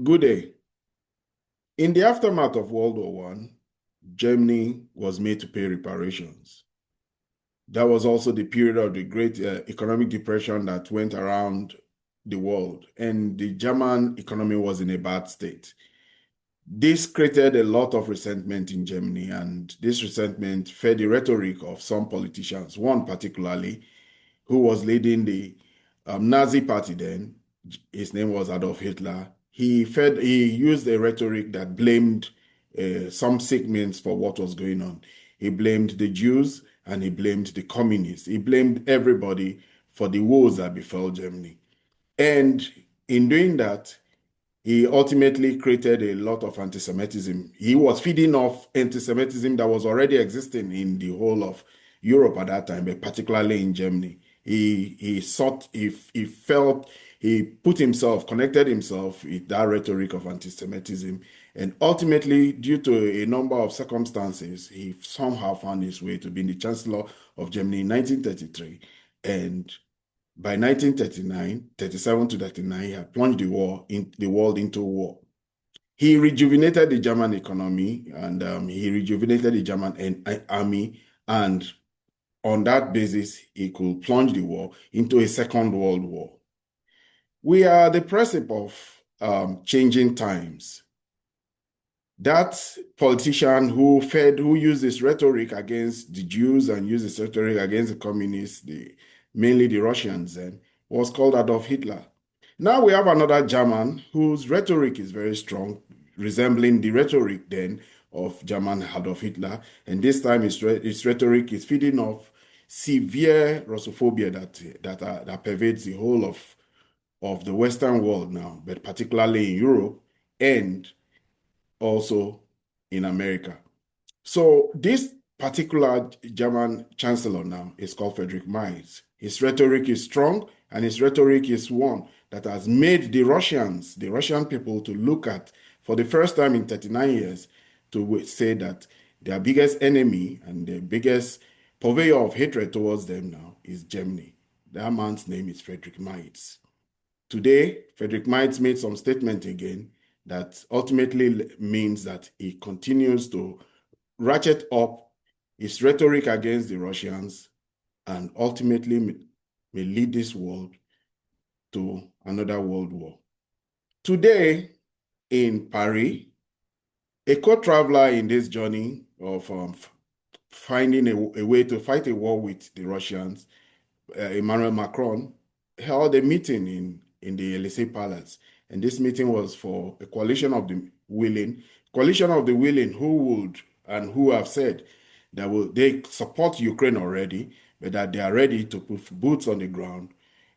Good day. In the aftermath of World War I, Germany was made to pay reparations. That was also the period of the great economic depression that went around the world, and the German economy was in a bad state. This created a lot of resentment in Germany, and this resentment fed the rhetoric of some politicians, one particularly, who was leading the Nazi party then. His name was Adolf Hitler. He used a rhetoric that blamed some segments for what was going on. He blamed the Jews and he blamed the communists. He blamed everybody for the woes that befell Germany. And in doing that, he ultimately created a lot of anti-Semitism. He was feeding off anti-Semitism that was already existing in the whole of Europe at that time, but particularly in Germany. He connected himself with that rhetoric of anti-Semitism, and ultimately, due to a number of circumstances, he somehow found his way to being the Chancellor of Germany in 1933, and by 1939, 37 to 39, he had plunged the world into war. He rejuvenated the German economy, and he rejuvenated the German army, and on that basis, he could plunge the war into a Second World War. We are at the precipice of changing times. That politician who used this rhetoric against the Jews and used this rhetoric against the communists, mainly the Russians then, was called Adolf Hitler. Now we have another German whose rhetoric is very strong, resembling the rhetoric then of German Adolf Hitler. And this time his rhetoric is feeding off severe Russophobia that pervades the whole of the Western world now, but particularly in Europe and also in America. So this particular German chancellor now is called Friedrich Merz. His rhetoric is strong, and his rhetoric is one that has made the Russian people, to look at, for the first time in 39 years, to say that their biggest enemy and the biggest purveyor of hatred towards them now is Germany. That man's name is Friedrich Merz. Today, Friedrich Merz made some statement again that ultimately means that he continues to ratchet up his rhetoric against the Russians and ultimately may lead this world to another world war. Today in Paris, a co-traveler in this journey of finding a way to fight a war with the Russians, Emmanuel Macron, held a meeting in the Elysee Palace. And this meeting was for a coalition of the willing who have said that they support Ukraine already, but that they are ready to put boots on the ground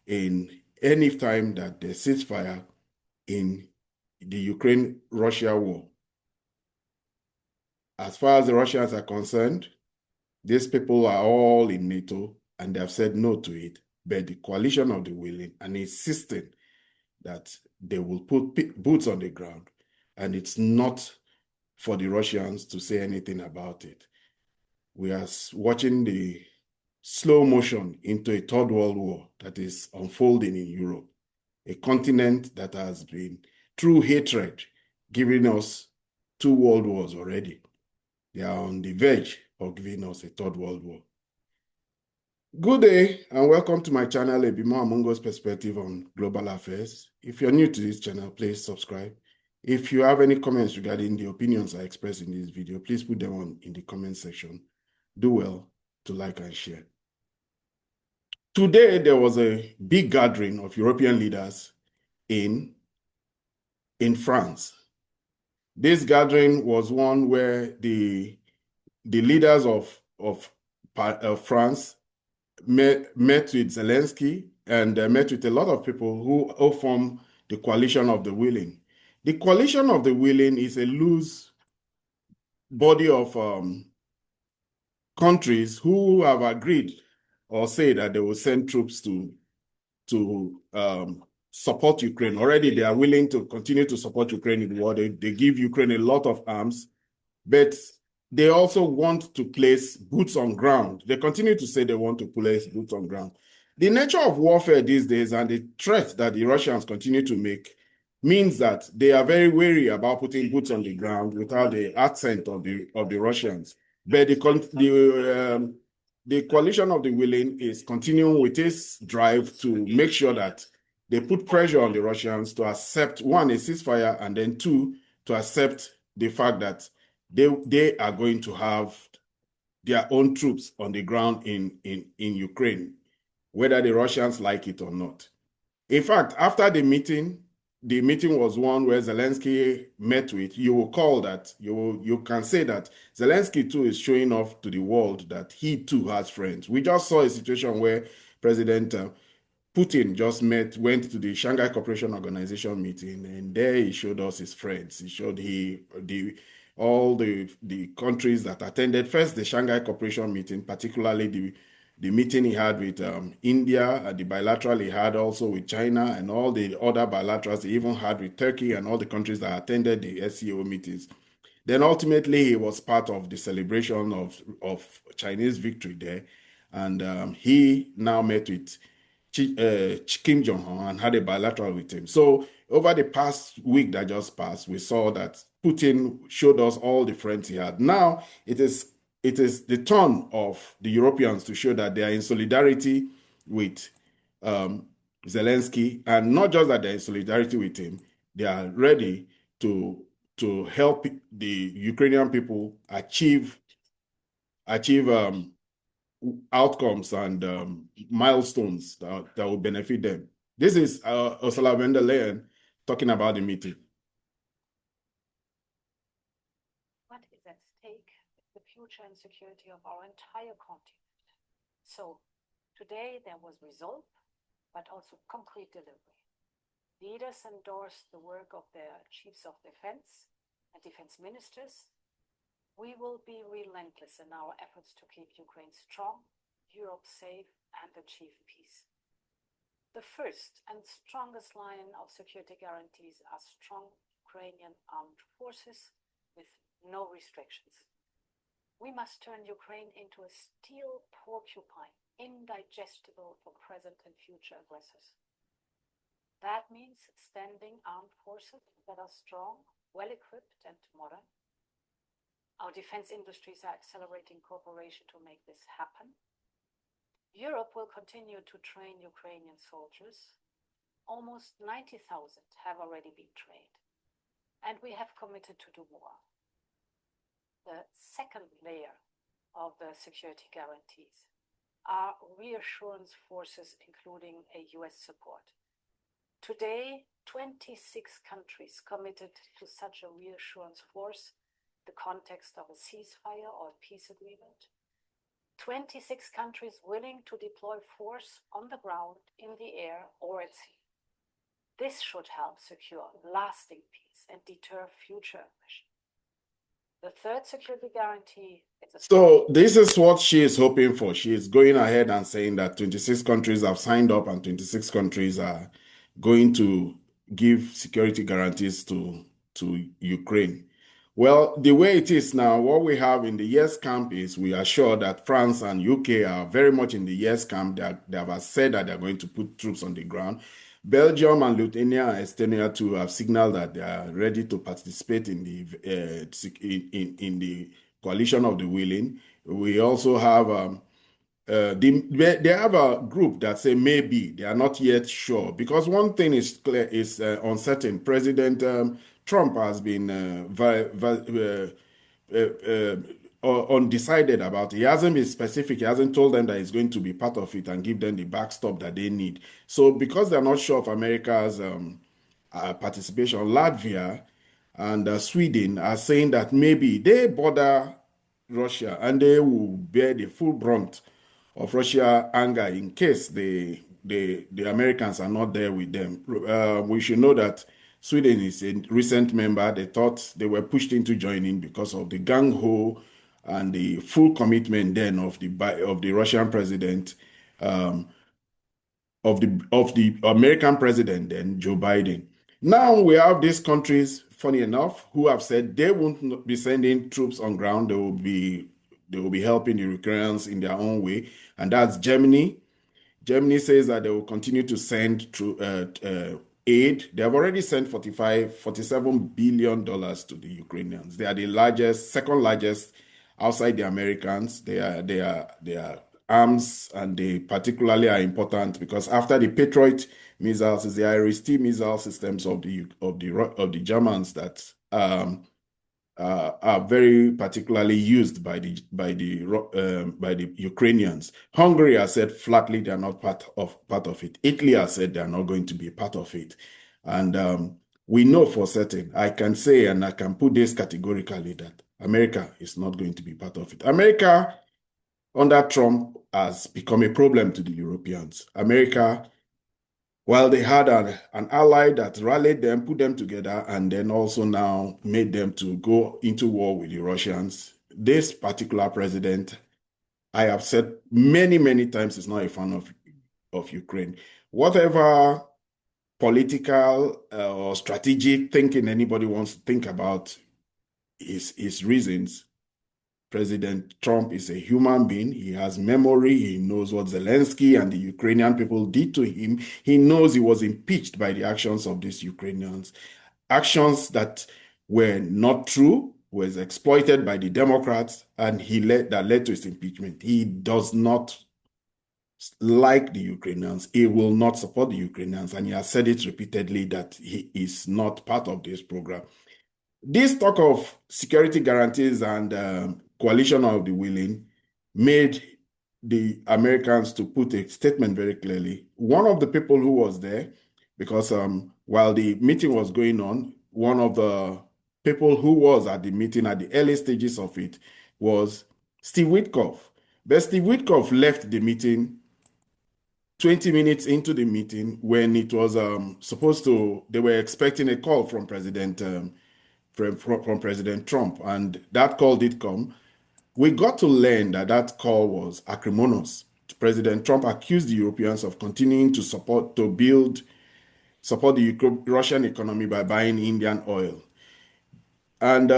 in any time that there's ceasefire in the Ukraine-Russia war. As far as the Russians are concerned, these people are all in NATO and they have said no to it, but the coalition of the willing and insisting that they will put boots on the ground, and it's not for the Russians to say anything about it. We are watching the slow motion into a third world war that is unfolding in Europe, a continent that has been, through hatred, giving us 2 world wars already. They are on the verge of giving us a third world war. Good day and welcome to my channel, A Bimo Amungo's Perspective on Global Affairs. If you're new to this channel, please subscribe. If you have any comments regarding the opinions I express in this video, please put them in the comment section. Do well to like and share. Today, there was a big gathering of European leaders in France. This gathering was one where the leaders of France met with Zelensky and met with a lot of people who form the coalition of the willing. The coalition of the willing is a loose body of countries who have agreed or say that they will send troops to support Ukraine. Already they are willing to continue to support Ukraine in the war. They give Ukraine a lot of arms, but they also want to place boots on ground. They continue to say they want to place boots on ground. The nature of warfare these days and the threat that the Russians continue to make means that they are very wary about putting boots on the ground without the accent of the Russians. But the coalition of the willing is continuing with its drive to make sure that they put pressure on the Russians to accept, one, a ceasefire, and then two, to accept the fact that they are going to have their own troops on the ground in Ukraine, whether the Russians like it or not. In fact, after the meeting was one where Zelensky met with, you will call that, you can say that Zelensky too is showing off to the world that he too has friends. We just saw a situation where President Putin just went to the Shanghai Cooperation Organization meeting, and there he showed us his friends. He showed all the countries that attended first the Shanghai Cooperation meeting, particularly the meeting he had with India, the bilateral he had also with China, and all the other bilaterals he even had with Turkey and all the countries that attended the SCO meetings. Then ultimately he was part of the celebration of Chinese victory there, and he now met with Kim Jong-un and had a bilateral with him. So over the past week that just passed, we saw that Putin showed us all the friends he had. Now it is the turn of the Europeans to show that they are in solidarity with Zelensky, and not just that they're in solidarity with him, they are ready to help the Ukrainian people achieve outcomes and milestones that will benefit them. This is Ursula von der Leyen talking about the meeting. What is at stake is the future and security of our entire continent. So today there was resolve, but also concrete delivery. Leaders endorsed the work of their chiefs of defense and defense ministers. We will be relentless in our efforts to keep Ukraine strong, Europe safe, and achieve peace. The first and strongest line of security guarantees are strong Ukrainian armed forces with no restrictions. We must turn Ukraine into a steel porcupine, indigestible for present and future aggressors. That means standing armed forces that are strong, well-equipped, and modern. Our defense industries are accelerating cooperation to make this happen. Europe will continue to train Ukrainian soldiers. Almost 90,000 have already been trained, and we have committed to do more. The second layer of the security guarantees are reassurance forces, including a US support. Today, 26 countries committed to such a reassurance force, the context of a ceasefire or a peace agreement. 26 countries willing to deploy force on the ground, in the air, or at sea. This should help secure lasting peace and deter future aggression. The third security guarantee is So this is what she is hoping for. She is going ahead and saying that 26 countries have signed up and 26 countries are going to give security guarantees to Ukraine. Well, the way it is now, what we have in the yes camp is we are sure that France and UK are very much in the yes camp. They have said that they're going to put troops on the ground. Belgium and Lithuania and Estonia too have signaled that they are ready to participate in the coalition of the willing. We also have they have a group that say maybe they are not yet sure, because one thing is clear, is uncertain. President Trump has been undecided about it. He hasn't been specific. He hasn't told them that he's going to be part of it and give them the backstop that they need. So because they're not sure of America's participation, Latvia and Sweden are saying that maybe they border Russia and they will bear the full brunt of Russia anger in case the Americans are not there with them. We should know that Sweden is a recent member. They thought they were pushed into joining because of the gung-ho and the full commitment then of the Russian president, of the American president then, Joe Biden. Now we have these countries, funny enough, who have said they won't be sending troops on ground. They will be helping the Ukrainians in their own way, and that's Germany. Germany says that they will continue to send aid. They have already sent $47 billion to the Ukrainians. They are the largest, second largest outside the Americans. They are arms, and they particularly are important because after the Patriot missiles is the Iris-T missile systems of the Germans that are very particularly used by the Ukrainians. Hungary has said flatly they are not part of it. Italy has said they are not going to be a part of it, and we know for certain. I can say, and I can put this categorically, that America is not going to be part of it. America under Trump has become a problem to the Europeans. America, while they had an ally that rallied them, put them together, and then also now made them to go into war with the Russians, this particular president, I have said many, many times, is not a fan of Ukraine. Whatever political or strategic thinking anybody wants to think about his reasons, President Trump is a human being. He has memory. He knows what Zelensky and the Ukrainian people did to him. He knows he was impeached by the actions of these Ukrainians. Actions that were not true, was exploited by the Democrats, and that led to his impeachment. He does not like the Ukrainians. He will not support the Ukrainians, and he has said it repeatedly that he is not part of this program. This talk of security guarantees and coalition of the willing made the Americans to put a statement very clearly. One of the people who was there, because while the meeting was going on, one of the people who was at the meeting at the early stages of it was Steve Witkoff. But Steve Witkoff left the meeting 20 minutes into the meeting when it was they were expecting a call from from President Trump, and that call did come. We got to learn that call was acrimonious. President Trump accused the Europeans of continuing to support the Russian economy by buying Indian oil. And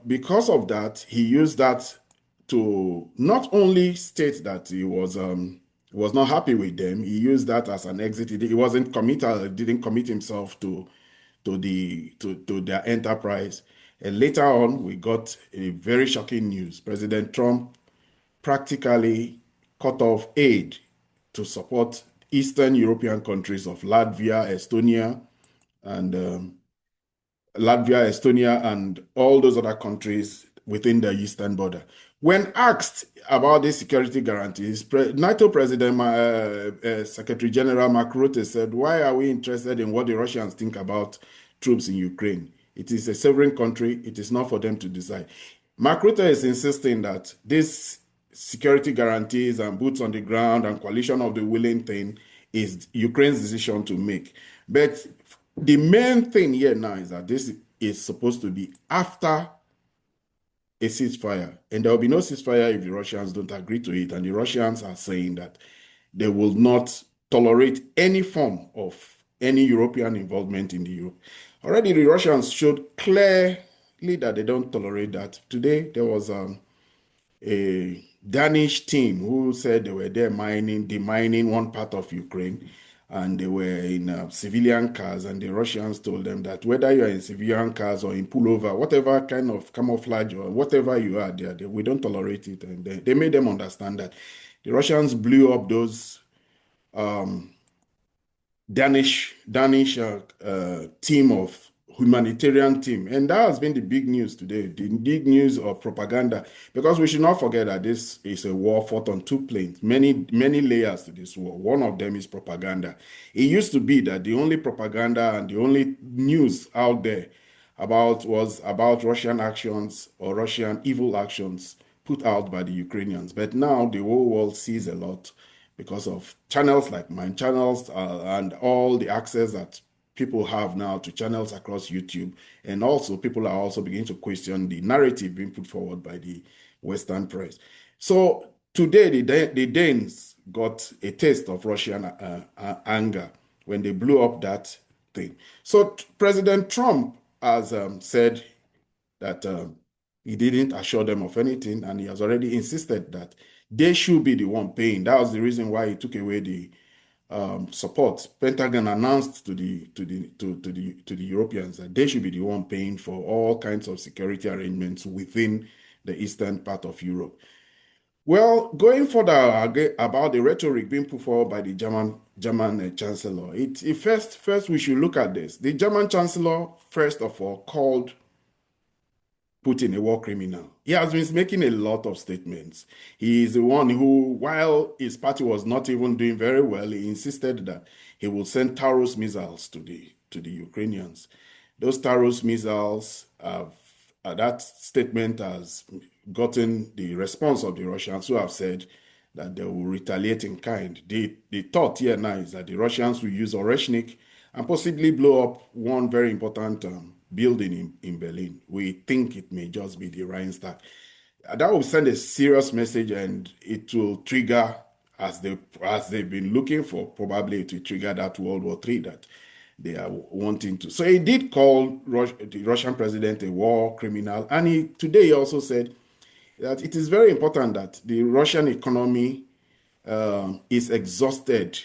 because of that, he used that to not only state that he was not happy with them, he used that as an exit. He wasn't committed, didn't commit himself to their enterprise. And later on, we got a very shocking news. President Trump practically cut off aid to support Eastern European countries of Latvia, Estonia, and all those other countries within the eastern border. When asked about these security guarantees, NATO President Secretary General Mark Rutte said, "Why are we interested in what the Russians think about troops in Ukraine? It is a sovereign country. It is not for them to decide." Mark Rutte is insisting that these security guarantees and boots on the ground and coalition of the willing thing is Ukraine's decision to make. But the main thing here now is that this is supposed to be after a ceasefire, and there will be no ceasefire if the Russians don't agree to it. And the Russians are saying that they will not tolerate any form of any European involvement in the Europe. Already the Russians showed clearly that they don't tolerate that. Today there was a Danish team who said they were there demining one part of Ukraine, and they were in civilian cars, and the Russians told them that whether you are in civilian cars or in pullover, whatever kind of camouflage or whatever you are there, we don't tolerate it. And they made them understand that. The Russians blew up those Danish team of humanitarian team. And that has been the big news today, the big news of propaganda, because we should not forget that this is a war fought on two planes, many layers to this war. One of them is propaganda. It used to be that the only propaganda and the only news out there was about Russian actions or Russian evil actions put out by the Ukrainians. But now the whole world sees a lot because of channels like mine, channels and all the access that people have now to channels across YouTube. And also people are also beginning to question the narrative being put forward by the Western press. So today the Danes got a taste of Russian anger when they blew up that thing. So President Trump has said that he didn't assure them of anything, and he has already insisted that they should be the one paying. That was the reason why he took away the support. Pentagon announced to the Europeans that they should be the one paying for all kinds of security arrangements within the eastern part of Europe. Well, going further about the rhetoric being put forward by the German Chancellor, first we should look at this. The German Chancellor, first of all, called Putin a war criminal. He has been making a lot of statements. He is the one who, while his party was not even doing very well, he insisted that he would send Taurus missiles to the Ukrainians. Those Taurus missiles that statement has gotten the response of the Russians, who have said that they will retaliate in kind. The thought here now is that the Russians will use Oreshnik and possibly blow up one very important building in Berlin. We think it may just be the Reichstag. That will send a serious message, and it will trigger, as they've been looking for, probably to trigger that World War III that they are wanting to. So he did call the Russian president a war criminal, and today he also said that it is very important that the Russian economy is exhausted.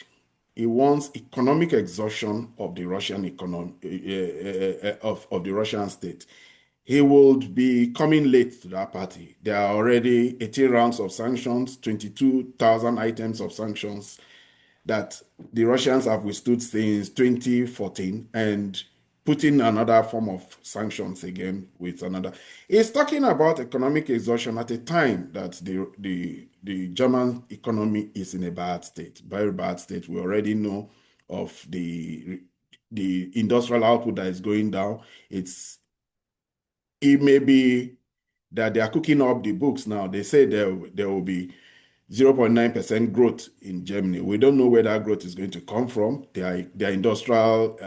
He wants economic exhaustion of the Russian economy, of the Russian state. He would be coming late to that party. There are already 18 rounds of sanctions, 22,000 items of sanctions that the Russians have withstood since 2014, and putting another form of sanctions again with another. He's talking about economic exhaustion at a time that the German economy is in a bad state, very bad state. We already know of the industrial output that is going down. It may be that they are cooking up the books now. They say there will be 0.9% growth in Germany. We don't know where that growth is going to come from. Their industrial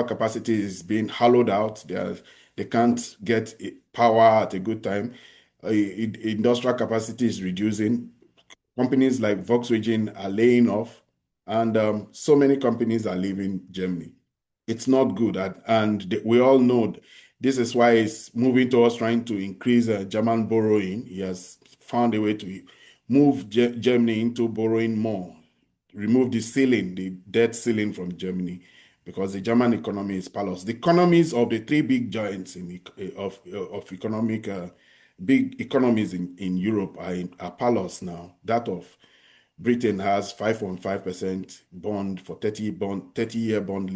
capacity is being hollowed out. They can't get power at a good time. Industrial capacity is reducing. Companies like Volkswagen are laying off, and so many companies are leaving Germany. It's not good, and we all know this is why he's moving towards trying to increase German borrowing. He has found a way to move Germany into borrowing more, remove the ceiling, the debt ceiling from Germany, because the German economy is powerless. The economies of the three big giants of economic big economies in Europe are powerless now. That of Britain has 5.5% bond for 30-year bond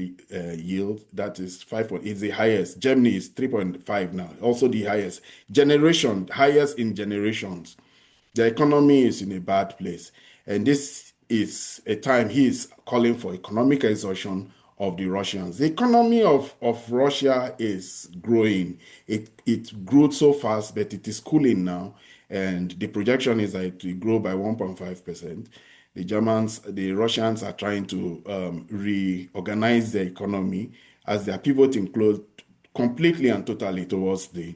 yield. That is is the highest. Germany is 3.5 now, also the highest highest in generations. The economy is in a bad place, and this is a time he is calling for economic exhaustion of the Russians. The economy of Russia is growing. It grew so fast, but it is cooling now, and the projection is that it will grow by 1.5%. The Russians are trying to reorganize their economy as they are pivoting completely and totally towards the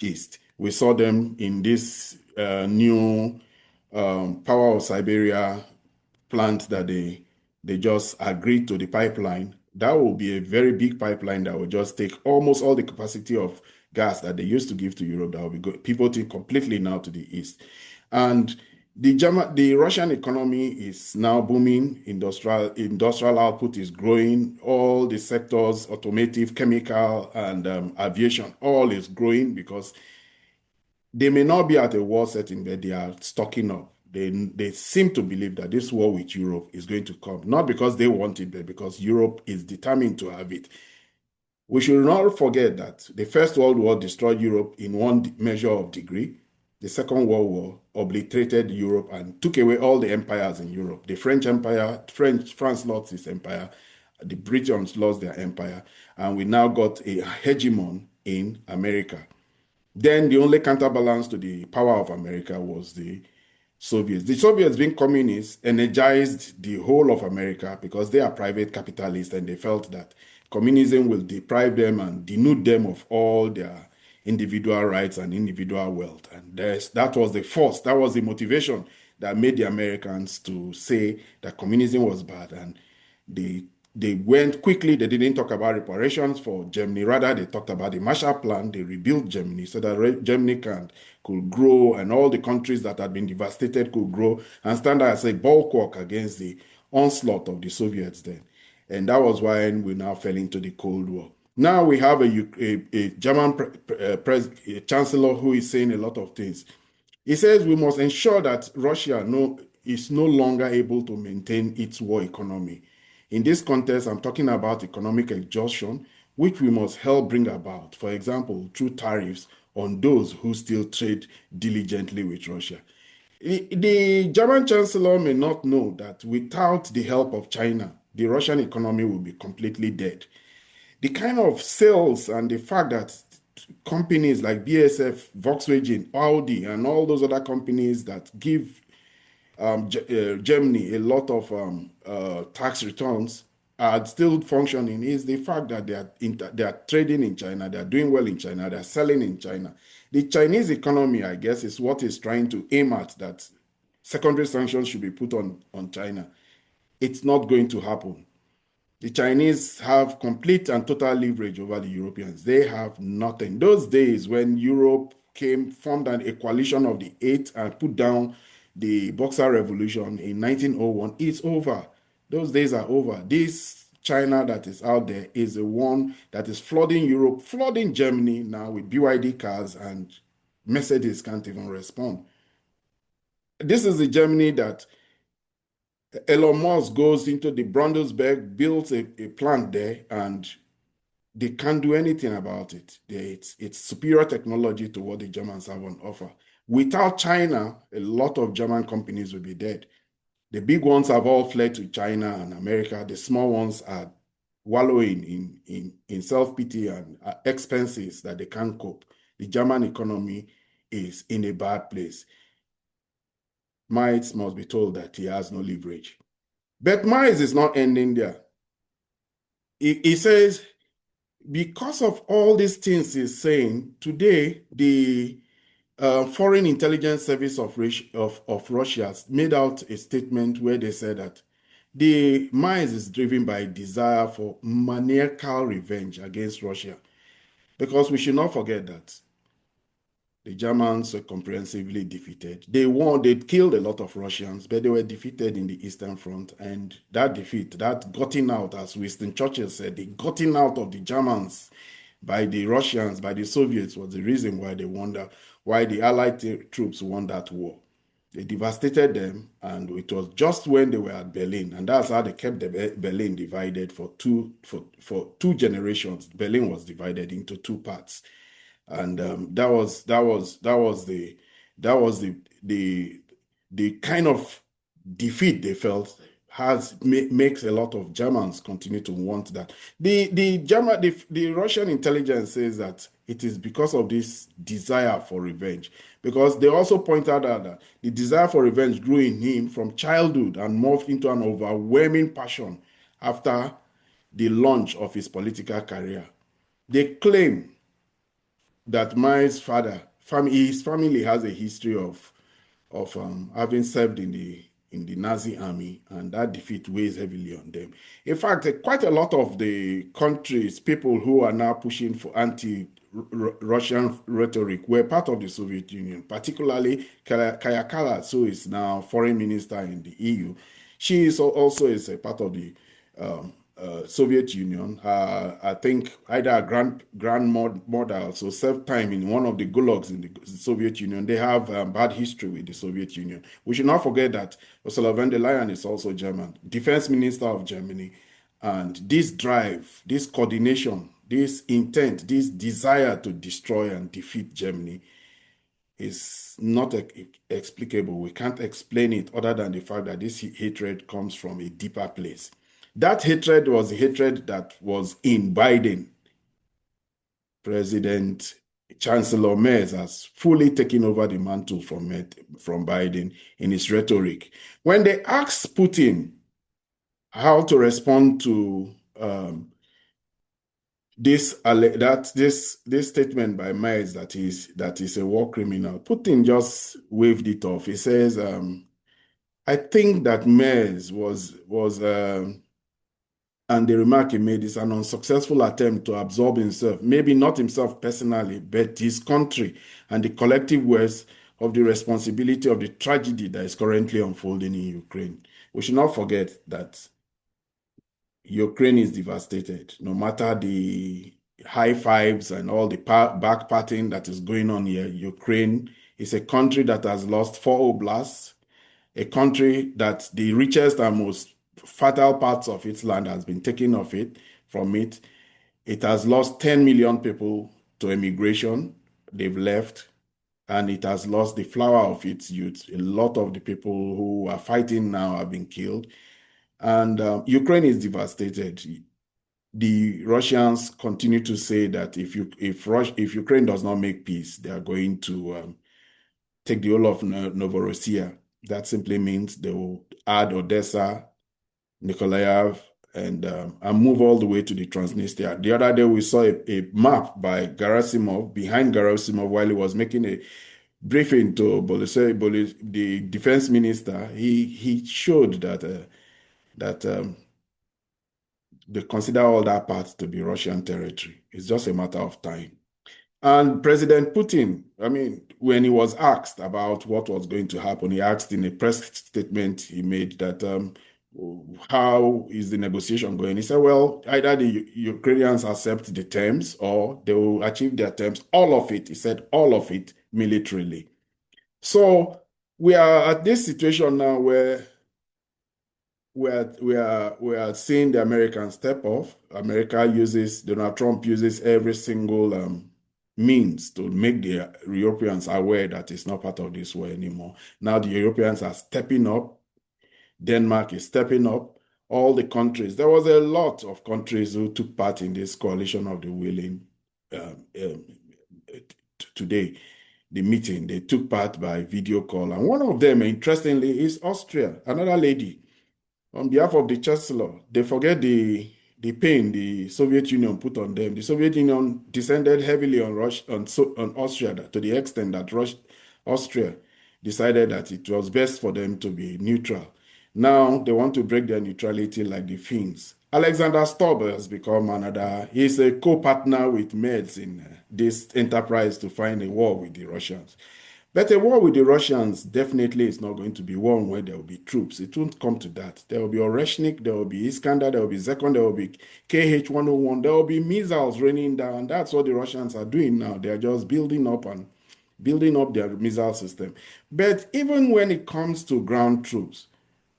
east. We saw them in this new Power of Siberia plant that they just agreed to the pipeline. That will be a very big pipeline that will just take almost all the capacity of gas that they used to give to Europe. That will be pivoting completely now to the east. And the Russian economy is now booming. Industrial output is growing. All the sectors, automotive, chemical, and aviation, all is growing because they may not be at a war setting, but they are stocking up. They seem to believe that this war with Europe is going to come, not because they want it, but because Europe is determined to have it. We should not forget that the First World War destroyed Europe in one measure of degree. The Second World War obliterated Europe and took away all the empires in Europe. The French Empire, France lost its empire, the Britons lost their empire, and we now got a hegemon in America. Then the only counterbalance to the power of America was the Soviets. The Soviets, being communists, energized the whole of America because they are private capitalists, and they felt that communism will deprive them and denude them of all their individual rights and individual wealth. And that was the force, that was the motivation that made the Americans to say that communism was bad. And the They went quickly. They didn't talk about reparations for Germany. Rather, they talked about the Marshall Plan. They rebuilt Germany so that Germany could grow, and all the countries that had been devastated could grow and stand as a bulwark against the onslaught of the Soviets then. And that was why we now fell into the Cold War. Now we have a German chancellor who is saying a lot of things. He says we must ensure that Russia is no longer able to maintain its war economy. In this context, I'm talking about economic exhaustion, which we must help bring about, for example, through tariffs on those who still trade diligently with Russia. The German chancellor may not know that without the help of China, the Russian economy will be completely dead. The kind of sales and the fact that companies like BASF, Volkswagen, Audi, and all those other companies that give Germany a lot of tax returns are still functioning is the fact that they are trading in China, they are doing well in China, they are selling in China. The Chinese economy, I guess, is what is trying to aim at, that secondary sanctions should be put on China. It's not going to happen. The Chinese have complete and total leverage over the Europeans. They have nothing. Those days when Europe formed a coalition of the eight and put down the Boxer Revolution in 1901, it's over. Those days are over. This China that is out there is the one that is flooding Europe, flooding Germany now with BYD cars, and Mercedes can't even respond. This is the Germany that Elon Musk goes into the Brandesburg, builds a plant there, and they can't do anything about it. It's superior technology to what the Germans have on offer. Without China, a lot of German companies will be dead. The big ones have all fled to China and America. The small ones are wallowing in self-pity and expenses that they can't cope. The German economy is in a bad place. Merz must be told that he has no leverage. But Merz is not ending there. He says, because of all these things he's saying, today the Foreign Intelligence Service of Russia made out a statement where they said that the Merz is driven by a desire for maniacal revenge against Russia. Because we should not forget that the Germans were comprehensively defeated. They won, they killed a lot of Russians, but they were defeated in the Eastern Front. And that defeat, that gutting out, as Winston Churchill said, the gutting out of the Germans by the Russians, by the Soviets, was the reason why why the Allied troops won that war. They devastated them, and it was just when they were at Berlin, and that's how they kept Berlin divided for two generations. Berlin was divided into two parts. And that was the kind of defeat they felt makes a lot of Germans continue to want that. The Russian intelligence says that it is because of this desire for revenge, because they also pointed out that the desire for revenge grew in him from childhood and morphed into an overwhelming passion after the launch of his political career. They claim that Merz's his family has a history of having served in the Nazi army, and that defeat weighs heavily on them. In fact, quite a lot of the countries, people who are now pushing for anti-Russian rhetoric, were part of the Soviet Union, particularly Kaja Kallas, who is now foreign minister in the EU. She is also a part of the Soviet Union. I think either a grandmother, so served time in one of the gulags in the Soviet Union. They have bad history with the Soviet Union. We should not forget that Ursula von der Leyen is also German, defense minister of Germany. And this drive, this coordination, this intent, this desire to destroy and defeat Germany is not explicable. We can't explain it other than the fact that this hatred comes from a deeper place. That hatred was the hatred that was in Biden. President Chancellor Merz has fully taken over the mantle from Biden in his rhetoric. When they asked Putin how to respond to this statement by Merz that is a war criminal, Putin just waved it off. He says, I think that Merz was And the remark he made is an unsuccessful attempt to absorb himself, maybe not himself personally, but his country and the collective weight of the responsibility of the tragedy that is currently unfolding in Ukraine. We should not forget that Ukraine is devastated, no matter the high fives and all the back patting that is going on here. Ukraine is a country that has lost 4 oblasts, a country that the richest and most fertile parts of its land has been taken off it from it. It has lost 10 million people to immigration. They've left, and it has lost the flower of its youth. A lot of the people who are fighting now have been killed, and Ukraine is devastated. The Russians continue to say that if Ukraine does not make peace, they are going to take the whole of Novorossiya. That simply means they will add Odessa, Nikolaev, and move all the way to the Transnistria. The other day, we saw a map by Gerasimov, behind Gerasimov, while he was making a briefing to the defense minister. He showed that they consider all that part to be Russian territory. It's just a matter of time. And President Putin, I mean, when he was asked about what was going to happen, he asked in a press statement he made that how is the negotiation going? He said, well, either the Ukrainians accept the terms or they will achieve their terms. All of it, he said, all of it militarily. So we are at this situation now where we are seeing the Americans step off. Donald Trump uses every single means to make the Europeans aware that it's not part of this war anymore. Now the Europeans are stepping up. Denmark is stepping up. All the countries. There was a lot of countries who took part in this coalition of the willing today. The meeting, they took part by video call. And one of them, interestingly, is Austria, another lady. On behalf of the Chancellor, they forget the pain the Soviet Union put on them. The Soviet Union descended heavily on Austria to the extent that Austria decided that it was best for them to be neutral. Now they want to break their neutrality like the Finns. Alexander Stubb has become another. He's a co-partner with Merz in this enterprise to find a war with the Russians. But a war with the Russians definitely is not going to be one where there will be troops. It won't come to that. There will be Oreshnik, there will be Iskander, there will be Zekon, there will be KH-101, there will be missiles raining down. That's what the Russians are doing now. They are just building up their missile system. But even when it comes to ground troops,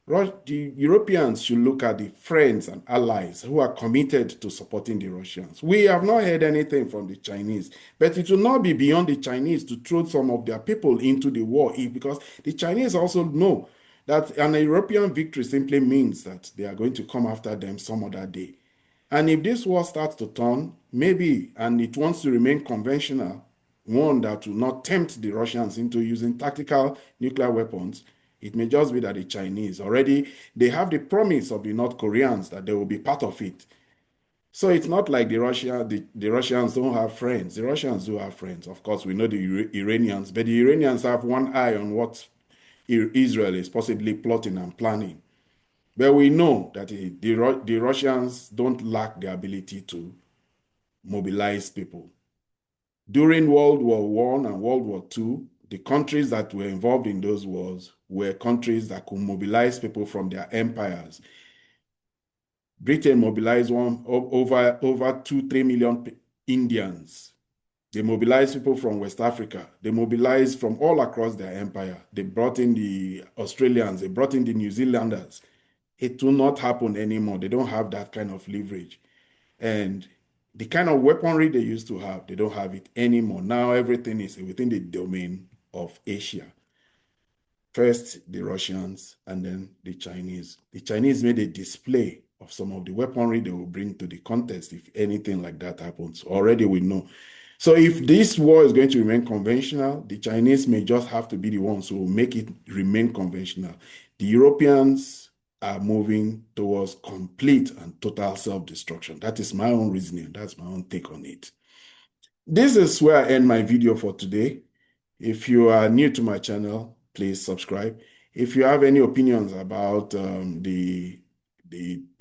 the Europeans should look at the friends and allies who are committed to supporting the Russians. We have not heard anything from the Chinese, but it will not be beyond the Chinese to throw some of their people into the war because the Chinese also know that an European victory simply means that they are going to come after them some other day. And if this war starts to turn, maybe, and it wants to remain conventional, one that will not tempt the Russians into using tactical nuclear weapons, it may just be that the Chinese already, they have the promise of the North Koreans that they will be part of it. So it's not like the Russians don't have friends. The Russians do have friends. Of course, we know the Iranians, but the Iranians have one eye on what Israel is possibly plotting and planning. But we know that the Russians don't lack the ability to mobilize people. During World War I and World War II, the countries that were involved in those wars were countries that could mobilize people from their empires. Britain mobilized over 2-3 million Indians. They mobilized people from West Africa. They mobilized from all across their empire. They brought in the Australians. They brought in the New Zealanders. It will not happen anymore. They don't have that kind of leverage. And the kind of weaponry they used to have, they don't have it anymore. Now everything is within the domain of Asia. First the Russians and then the Chinese. The Chinese made a display of some of the weaponry they will bring to the contest if anything like that happens. Already we know. So if this war is going to remain conventional, the Chinese may just have to be the ones who will make it remain conventional. The Europeans are moving towards complete and total self-destruction. That is my own reasoning. That's my own take on it. This is where I end my video for today. If you are new to my channel, please subscribe. If you have any opinions about the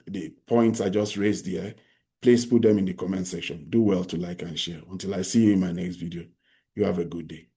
the points I just raised here, please put them in the comment section. Do well to like and share. Until I see you in my next video, you have a good day.